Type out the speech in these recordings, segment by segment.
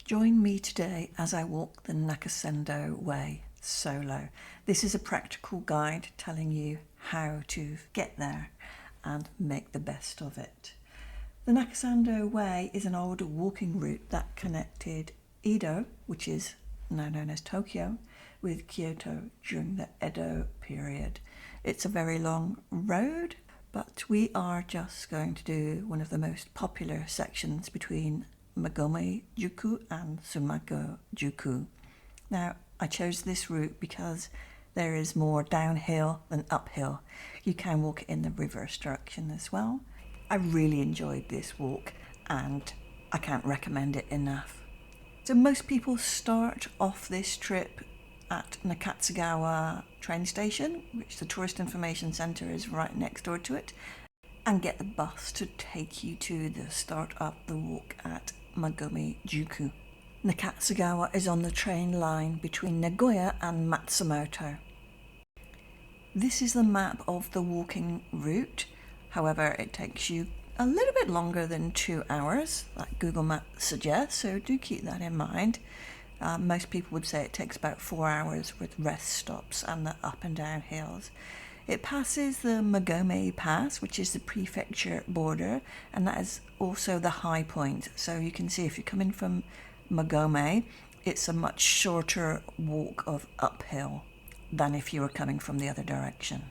Join me today as I walk the Nakasendo Way solo. This is a practical guide telling you how to get there and make the best of it. The Nakasendo Way is an old walking route that connected Edo, which is now known as Tokyo, with Kyoto during the Edo period. It's a very long road, but we are just going to do one of the most popular sections between Magome Juku and Tsumago Juku. Now, I chose this route because there is more downhill than uphill. You can walk in the reverse direction as well. I really enjoyed this walk and I can't recommend it enough. So most people start off this trip at Nakatsugawa train station, which the Tourist Information Centre is right next door to it, and get the bus to take you to the start of the walk at Magome Juku. Nakatsugawa is on the train line between Nagoya and Matsumoto. This is the map of the walking route. However, it takes you a little bit longer than 2 hours, like Google Maps suggests, so do keep that in mind. Most people would say it takes about 4 hours with rest stops and the up and down hills. It passes the Magome Pass, which is the prefecture border, and that is also the high point. So you can see if you're coming from Magome, it's a much shorter walk of uphill than if you were coming from the other direction.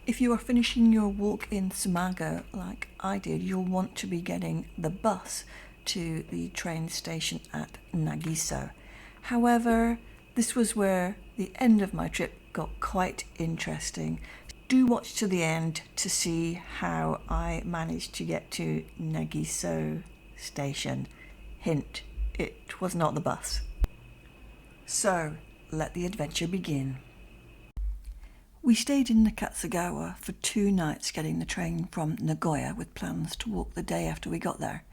If you are finishing your walk in Tsumago, like I did, you'll want to be getting the bus to the train station at Nagiso. However, this was where the end of my trip got quite interesting. Do watch to the end to see how I managed to get to Nagiso station. Hint, it was not the bus. So, let the adventure begin. We stayed in Nakatsugawa for 2 nights getting the train from Nagoya with plans to walk the day after we got there.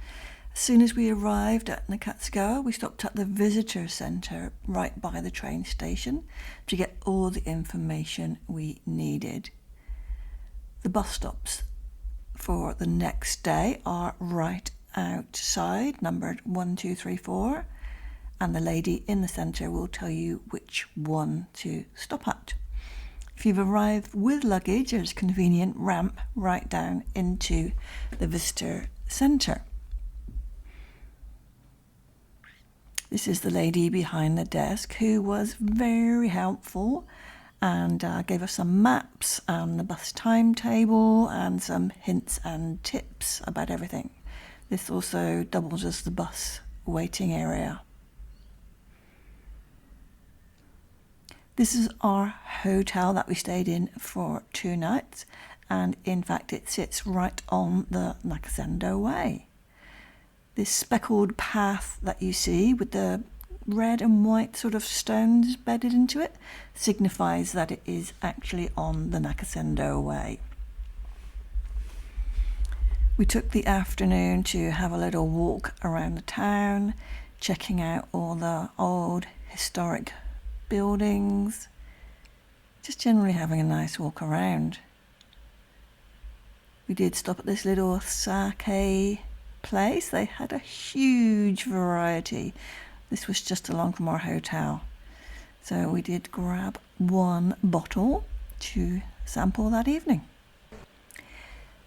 As soon as we arrived at Nakatsugawa, we stopped at the visitor centre right by the train station to get all the information we needed. The bus stops for the next day are right outside, numbered 1, 2, 3, 4, and the lady in the centre will tell you which one to stop at. If you've arrived with luggage, there's a convenient ramp right down into the visitor centre. This is the lady behind the desk who was very helpful and gave us some maps and the bus timetable and some hints and tips about everything. This also doubles as the bus waiting area. This is our hotel that we stayed in for 2 nights, and in fact it sits right on the Nakasendo Way. This speckled path that you see with the red and white sort of stones bedded into it signifies that it is actually on the Nakasendo Way. We took the afternoon to have a little walk around the town, checking out all the old historic buildings, just generally having a nice walk around. We did stop at this little sake place. They had a huge variety. This was just along from our hotel, so we did grab 1 bottle to sample that evening.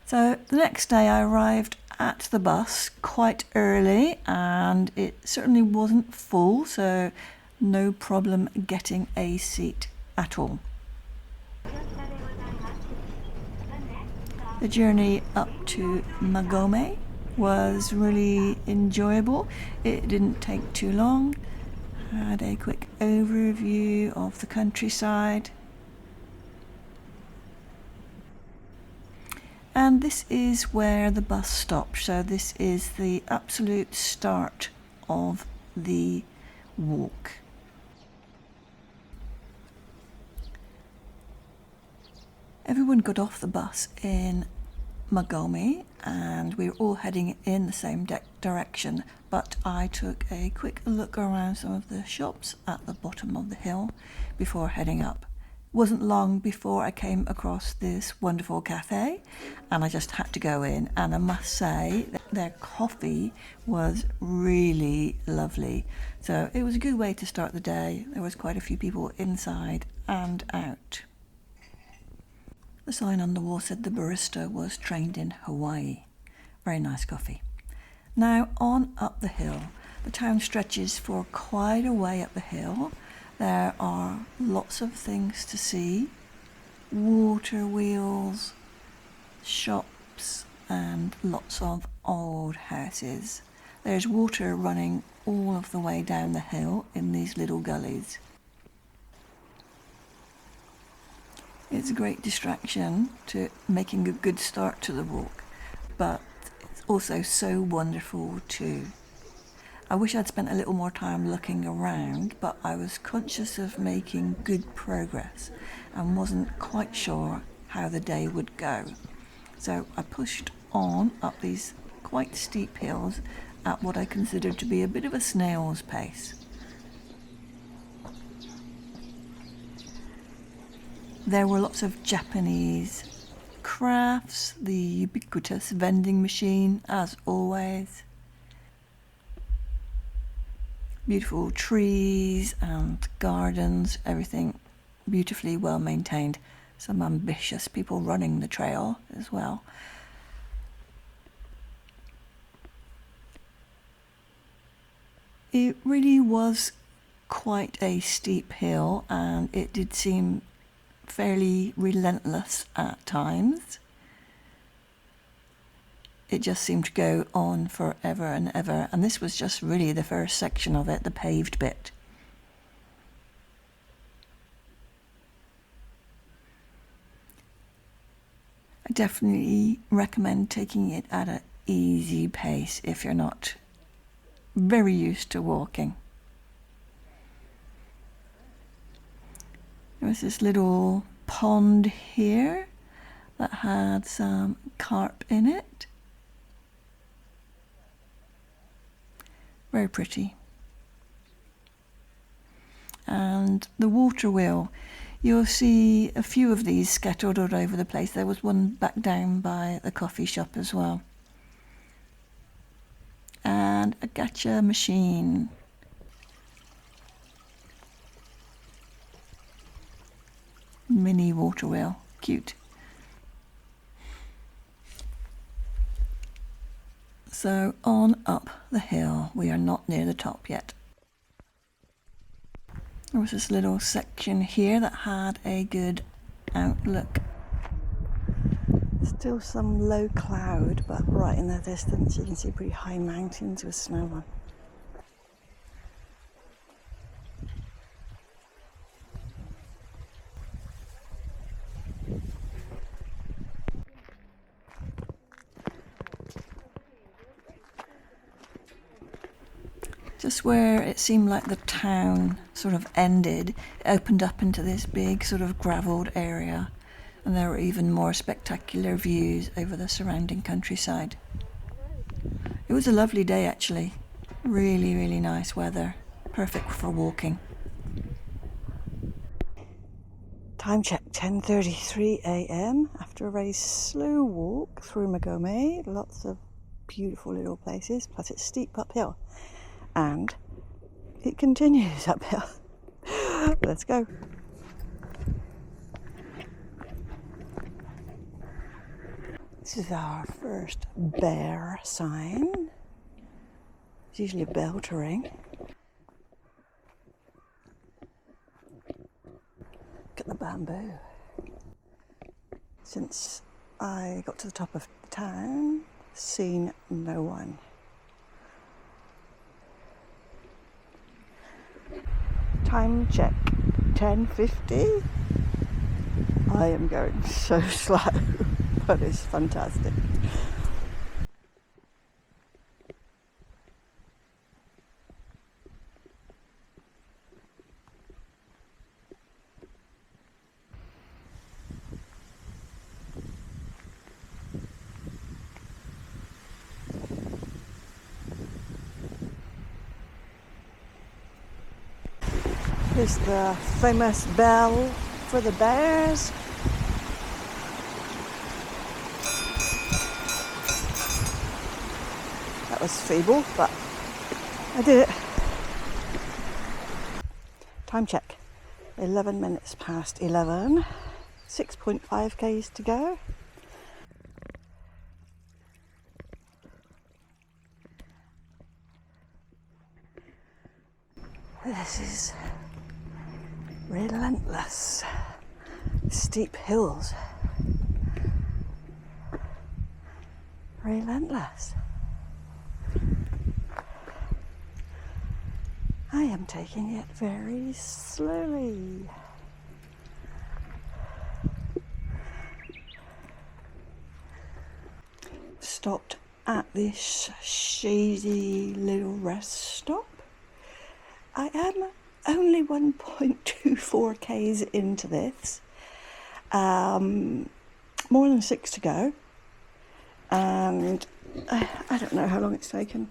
So the next day I arrived at the bus quite early and it certainly wasn't full, so no problem getting a seat at all. The journey up to Magome was really enjoyable. It didn't take too long. Had a quick overview of the countryside. And this is where the bus stopped. So this is the absolute start of the walk. Everyone got off the bus in Magome and we were all heading in the same direction, but I took a quick look around some of the shops at the bottom of the hill before heading up. It wasn't long before I came across this wonderful cafe and I just had to go in, and I must say their coffee was really lovely. So it was a good way to start the day. There was quite a few people inside and out. The sign on the wall said the barista was trained in Hawaii. Very nice coffee. Now on up the hill. The town stretches for quite a way up the hill. There are lots of things to see. Water wheels, shops, and lots of old houses. There's water running all of the way down the hill in these little gullies. It's a great distraction to making a good start to the walk, but it's also so wonderful too. I wish I'd spent a little more time looking around, but I was conscious of making good progress and wasn't quite sure how the day would go. So I pushed on up these quite steep hills at what I considered to be a bit of a snail's pace. There were lots of Japanese crafts, the ubiquitous vending machine as always. Beautiful trees and gardens, everything beautifully well maintained. Some ambitious people running the trail as well. It really was quite a steep hill, and it did seem fairly relentless at times. It just seemed to go on forever and ever, and this was just really the first section of it, the paved bit. I definitely recommend taking it at an easy pace if you're not very used to walking. There was this little pond here that had some carp in it. Very pretty. And the water wheel, you'll see a few of these scattered all over the place. There was one back down by the coffee shop as well. And a gacha machine. Mini water wheel, cute. So on up the hill, we are not near the top yet. There was this little section here that had a good outlook. Still some low cloud, but right in the distance you can see pretty high mountains with snow on. Just where it seemed like the town sort of ended, it opened up into this big sort of gravelled area, and there were even more spectacular views over the surrounding countryside. It was a lovely day actually, really, really nice weather, perfect for walking. Time check, 10:33 a.m. after a very slow walk through Magome, lots of beautiful little places, plus it's steep uphill. And it continues uphill. Let's go. This is our first bear sign. It's usually a bell to ring. Look at the bamboo. Since I got to the top of the town, seen no one. Time check, 10:50. I am going so slow, but it's fantastic. Here's the famous bell for the bears. was feeble, but I did it. Time check, 11 minutes past 11, 6.5 k's to go. This is relentless, steep hills. Relentless. I am taking it very slowly. Stopped at this shady little rest stop. I am only 1.24 k's into this. More than 6 to go. And I don't know how long it's taken.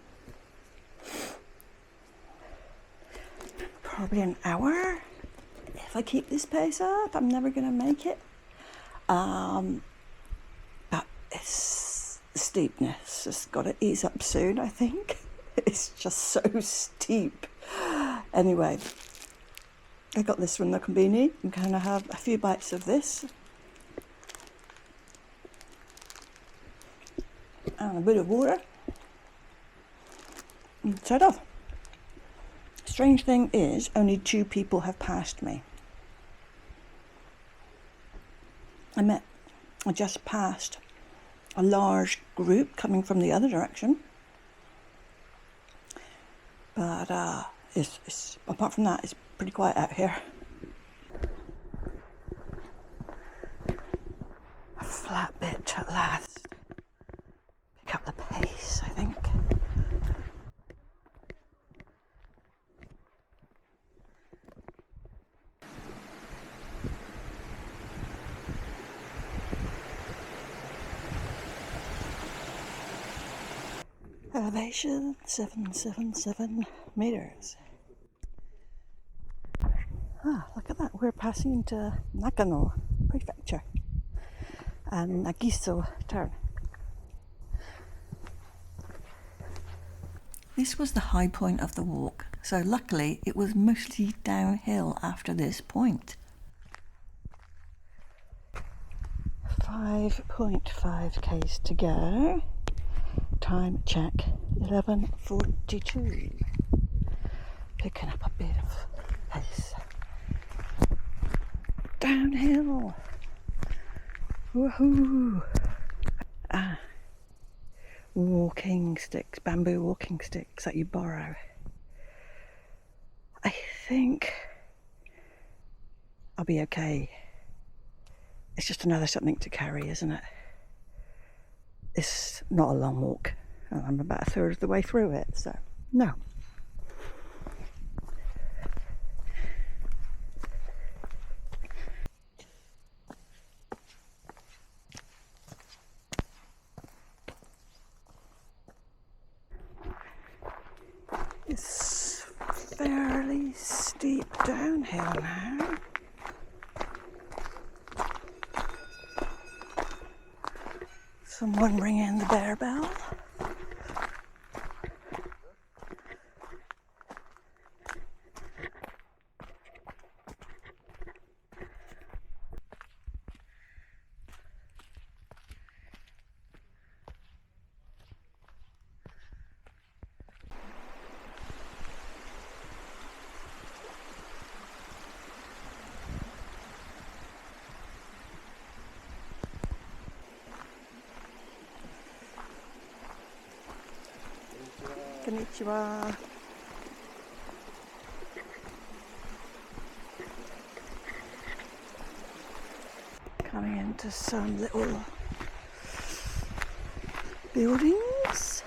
Probably an hour. If I keep this pace up, I'm never going to make it. But it's the steepness. It's got to ease up soon, I think. It's just so steep. Anyway, I got this from the conveni. I'm going to have a few bites of this. And a bit of water. And set off. Strange thing is, only 2 people have passed me. I just passed a large group coming from the other direction. But it's apart from that, it's pretty quiet out here. A flat bit at last. Pick up the pace, I think. Elevation 777 meters. Ah, look at that. We're passing into Nakano Prefecture and Nagiso town. This was the high point of the walk, so luckily it was mostly downhill after this point. 5.5 k's to go. Time check, 11:42. Picking up a bit of pace. Downhill. Woohoo! Walking sticks, bamboo walking sticks that you borrow. I think I'll be okay. It's just another something to carry, isn't it? It's not a long walk. I'm about a third of the way through it, so no. It's fairly steep downhill now. Someone ringing the bear bell. Konnichiwa. Coming into some little buildings.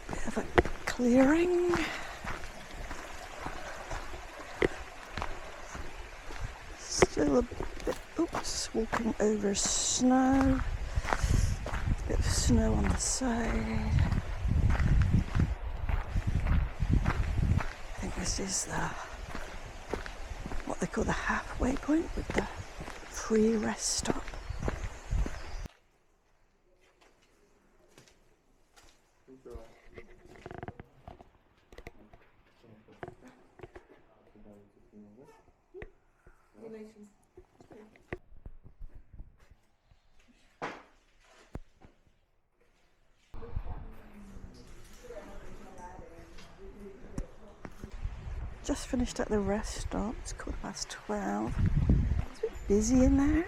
Bit of a clearing. Still a bit, oops, walking over snow. Bit of snow on the side. This is what they call the halfway point with the free rest stop. just finished at the restaurant. It's 12:15. It's a bit busy in there.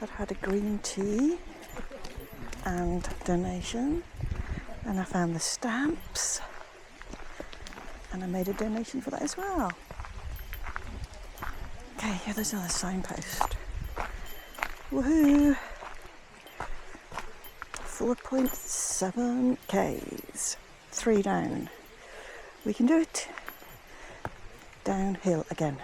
I'd had a green tea and donation, and I found the stamps, and I made a donation for that as well. Okay, here there's another signpost. Woohoo! 4.7 Ks, 3 down. We can do it. Downhill again.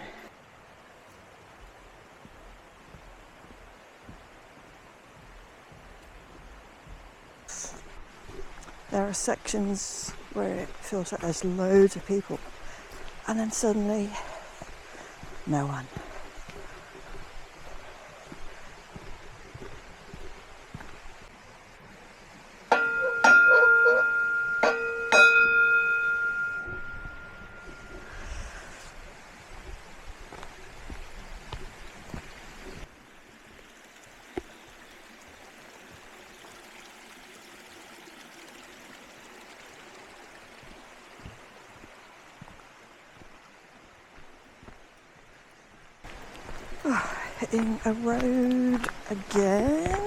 There are sections where it feels like there's loads of people, and then suddenly, no one. Hitting a road again.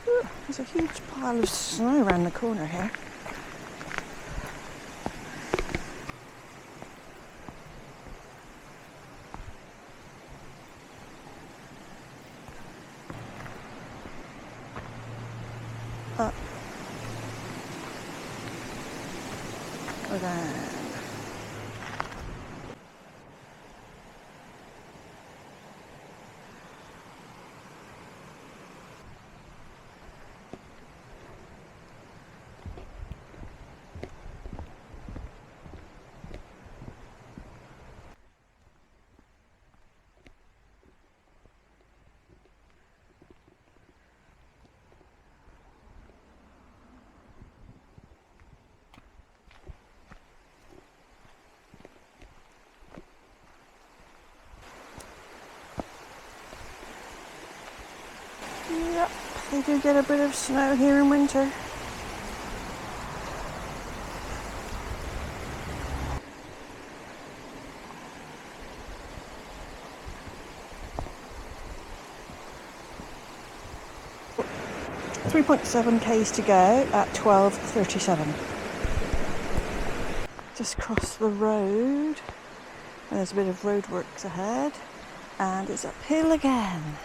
Ooh, there's a huge pile of snow around the corner here. Up. Or down. Yep, they do get a bit of snow here in winter. .7 Ks to go at 12:37. Just crossed the road. There's a bit of roadworks ahead, and it's uphill again.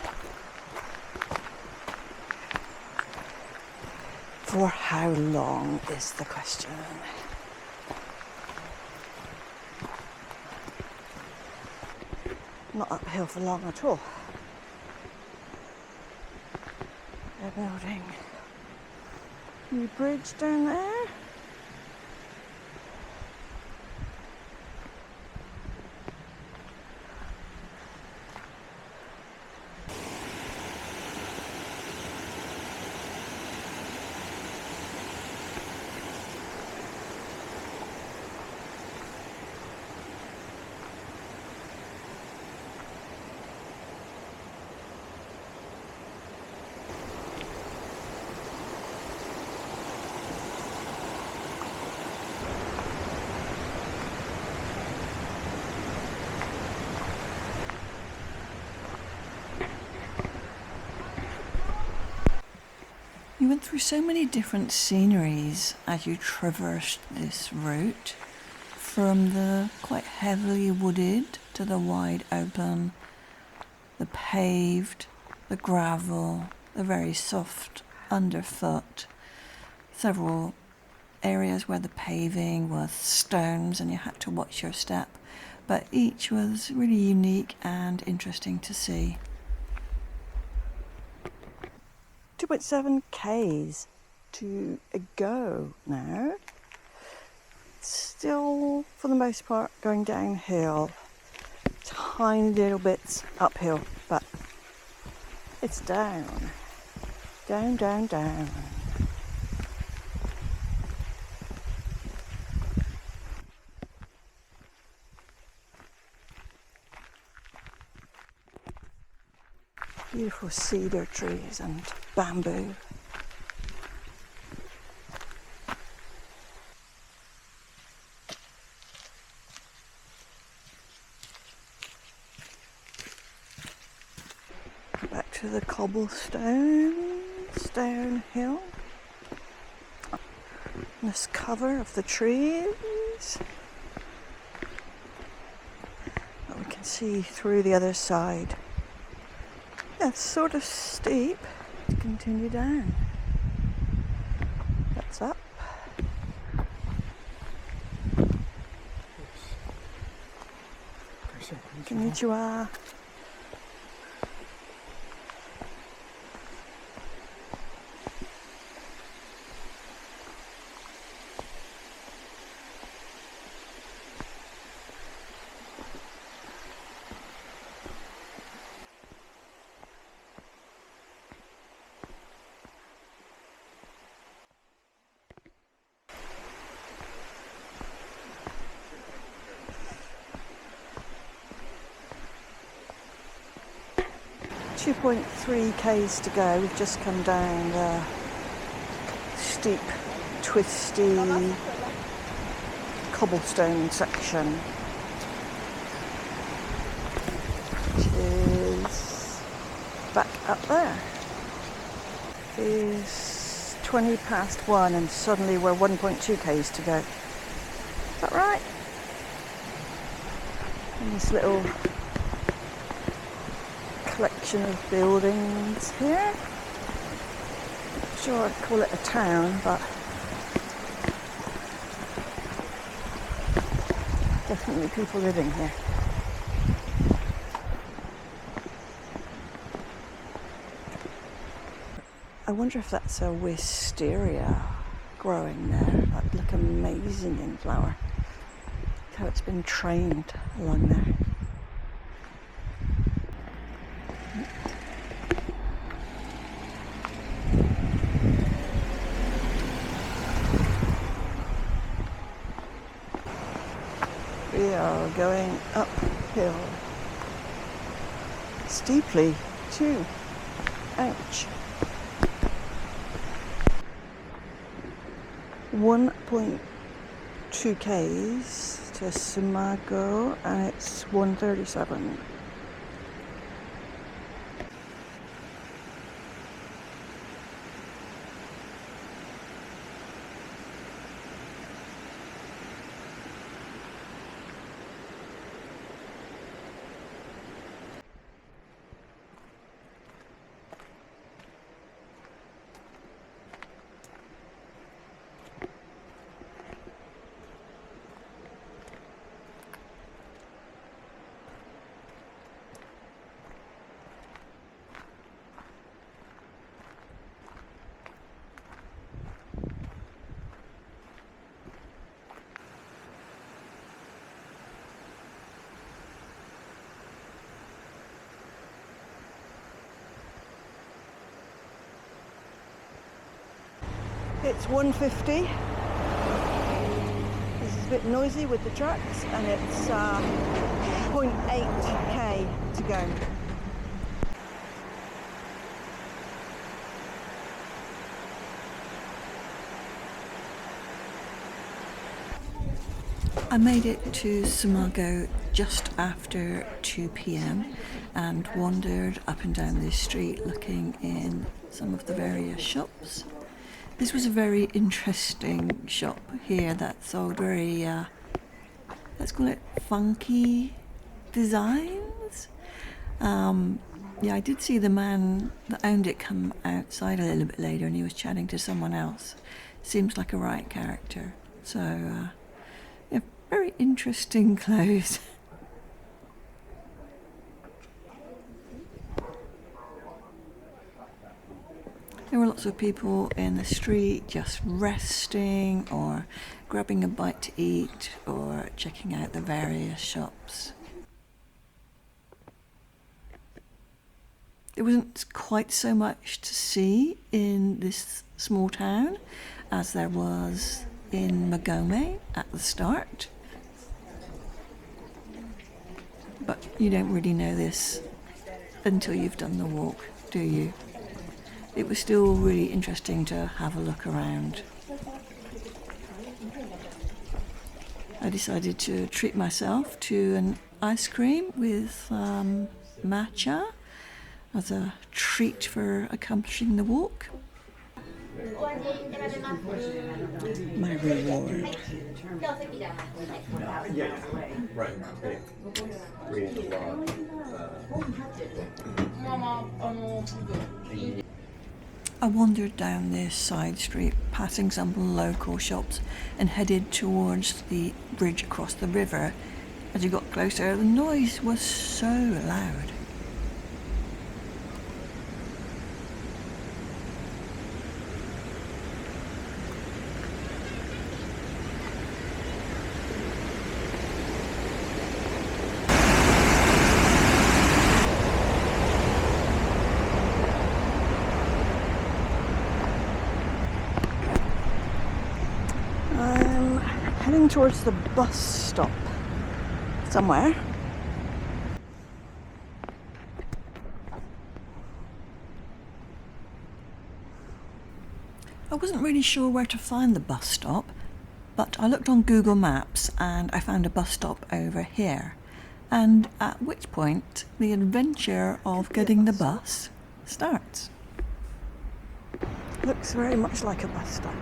For how long is the question? Not uphill for long at all. They're building a new bridge down there. You went through so many different sceneries as you traversed this route, from the quite heavily wooded to the wide open, the paved, the gravel, the very soft underfoot, several areas where the paving was stones and you had to watch your step, but each was really unique and interesting to see. 2.7 Ks to go now. Still, for the most part, going downhill. Tiny little bits uphill, but it's down. Down, down, down. Beautiful cedar trees and bamboo. the cobblestones downhill. This cover of the trees. But we can see through the other side. Yeah, it's sort of steep. Let's continue down. That's up. Konnichiwa. .3 k's to go. We've just come down the steep, twisty cobblestone section, which is back up there. It's 20 past 1 and suddenly we're 1.2 k's to go. Is that right? And this little collection of buildings here. Not sure I'd call it a town, but definitely people living here. I wonder if that's a wisteria growing there. That'd look amazing in flower. Look how it's been trained along there. We are going uphill. Steeply, too. Ouch. 1.2 k's to Tsumago and it's 1:37. It's 1:50. This is a bit noisy with the trucks and it's 0.8 k to go. I made it to Tsumago just after 2 p.m. and wandered up and down this street looking in some of the various shops. This was a very interesting shop here that sold very, let's call it funky designs. Yeah, I did see the man that owned it come outside a little bit later and he was chatting to someone else. Seems like a right character. So, yeah, very interesting clothes. There were lots of people in the street just resting or grabbing a bite to eat or checking out the various shops. There wasn't quite so much to see in this small town as there was in Magome at the start. But you don't really know this until you've done the walk, do you? It was still really interesting to have a look around. I decided to treat myself to an ice cream with matcha as a treat for accomplishing the walk. My reward. Right. Reading the log. I wandered down this side street, passing some local shops, and headed towards the bridge across the river. As you got closer, the noise was so loud. I'm heading towards the bus stop somewhere. I wasn't really sure where to find the bus stop, but I looked on Google Maps and I found a bus stop over here. And at which point the adventure of getting the bus starts. Looks very much like a bus stop.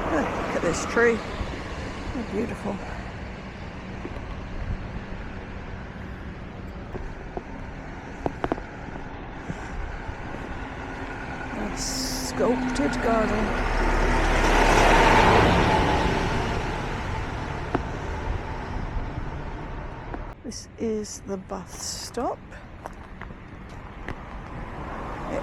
Oh, look at this tree. Oh, beautiful. A sculpted garden. This is the bus stop. It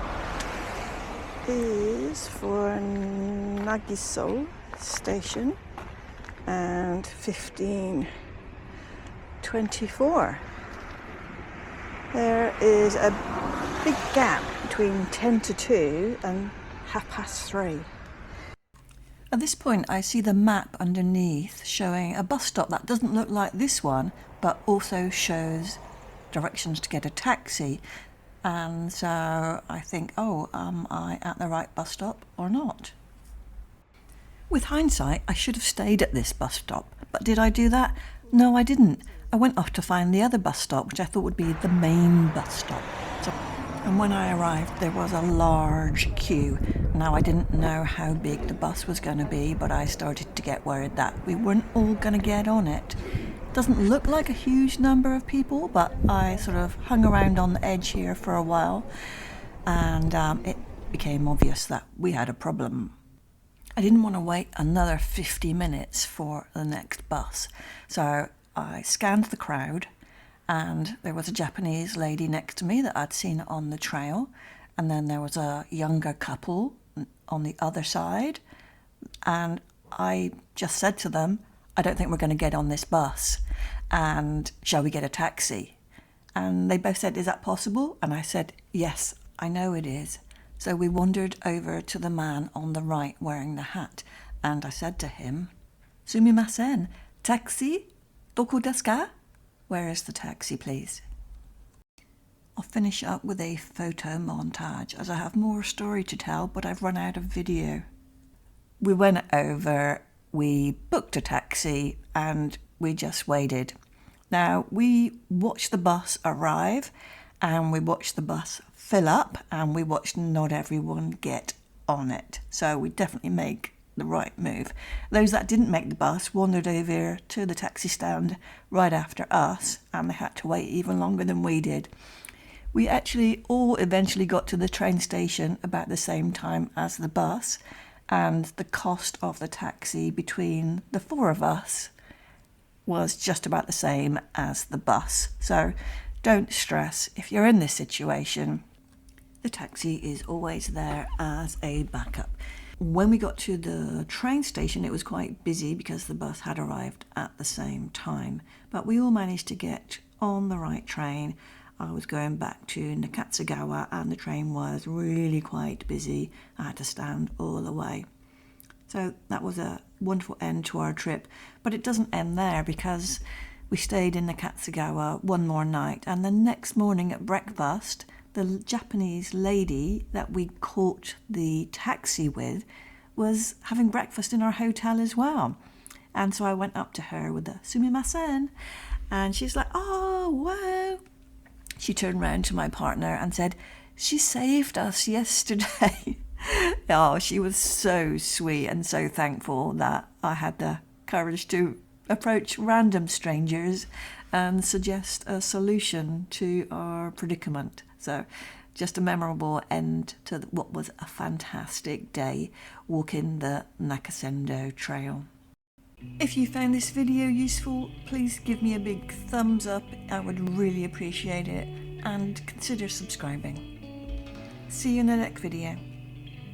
is for Nagoya station and 15:24. There is a big gap between 10 to 2 and 3:30. At this point I see the map underneath showing a bus stop that doesn't look like this one, but also shows directions to get a taxi. And so I think, oh, am I at the right bus stop or not? With hindsight, I should have stayed at this bus stop. But did I do that? No, I didn't. I went off to find the other bus stop, which I thought would be the main bus stop. And when I arrived, there was a large queue. Now, I didn't know how big the bus was going to be, but I started to get worried that we weren't all going to get on it. Doesn't look like a huge number of people, but I sort of hung around on the edge here for a while, and it became obvious that we had a problem. I didn't want to wait another 50 minutes for the next bus, so I scanned the crowd, and there was a Japanese lady next to me that I'd seen on the trail, and then there was a younger couple on the other side, and I just said to them, I don't think we're going to get on this bus, and shall we get a taxi? And they both said, is that possible? And I said, yes, I know it is. So we wandered over to the man on the right wearing the hat, and I said to him, Sumimasen, taxi? Doko desu ka? Where is the taxi, please? I'll finish up with a photo montage as I have more story to tell, but I've run out of video. We went over, we booked a taxi, and we just waited. Now, we watched the bus arrive, and we watched the bus fill up, and we watched not everyone get on it. So we definitely make the right move. Those that didn't make the bus wandered over to the taxi stand right after us, and they had to wait even longer than we did. We actually all eventually got to the train station about the same time as the bus, and the cost of the taxi between the four of us was just about the same as the bus. So don't stress if you're in this situation. The taxi is always there as a backup. When we got to the train station, it was quite busy because the bus had arrived at the same time. But we all managed to get on the right train. I was going back to Nakatsugawa and the train was really quite busy. I had to stand all the way. So that was a wonderful end to our trip. But it doesn't end there because we stayed in Nakatsugawa one more night, and the next morning at breakfast, the Japanese lady that we caught the taxi with was having breakfast in our hotel as well. And so I went up to her with a sumimasen, and she's like, oh, wow. she turned round to my partner and said, "She saved us yesterday." Oh, she was so sweet and so thankful that I had the courage to approach random strangers and suggest a solution to our predicament. So just a memorable end to what was a fantastic day walking the Nakasendo Trail. If you found this video useful, please give me a big thumbs up. I would really appreciate it, and consider subscribing. See you in the next video.